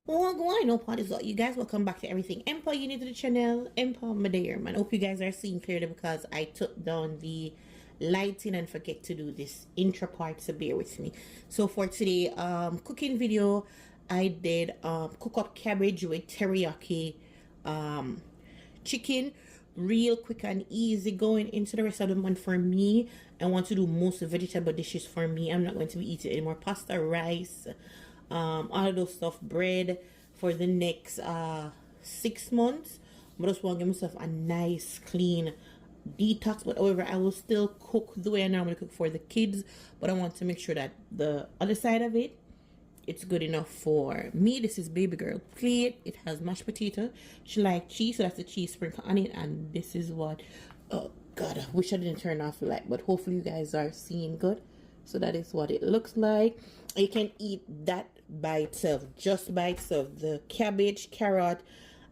Oh, go on, no parties. You guys, welcome back to everything Empo. You new to the channel, Empo, my dear man. Hope you guys are seeing clearly because I took down the lighting and forget to do this intro part, so bear with me. So for today, cooking video, I did cook up cabbage with teriyaki chicken, real quick and easy. Going into the rest of the month for me, I want to do most vegetable dishes for me. I'm not going to be eating any more pasta, rice, all of those stuff, bread for the next 6 months. I just want to give myself a nice clean detox, but however I will still cook the way I normally cook for the kids, but I want to make sure that the other side of it, it's good enough for me. This is baby girl plate. It has mashed potato. She likes cheese, so that's the cheese sprinkle on it. And this is what, oh god, I wish I didn't turn off the light, but hopefully you guys are seeing good. So that is what it looks like. You can eat that by itself, just by itself, the cabbage, carrot,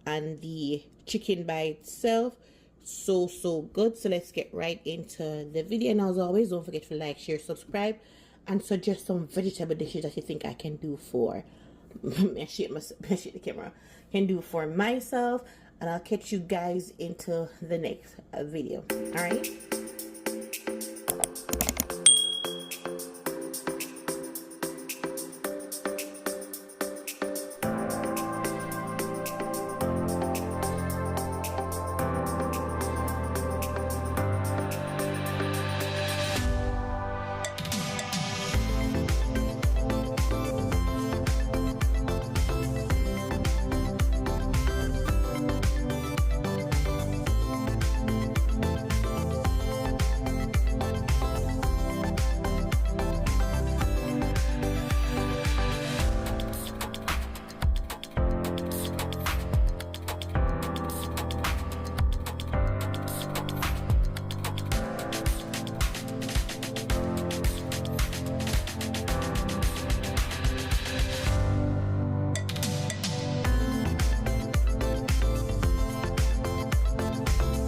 and the chicken by itself. So good. So let's get right into the video. And as always, don't forget to like, share, subscribe, and suggest some vegetable dishes that you think I can do for I shake the camera, can do for myself. And I'll catch you guys into the next video. All right.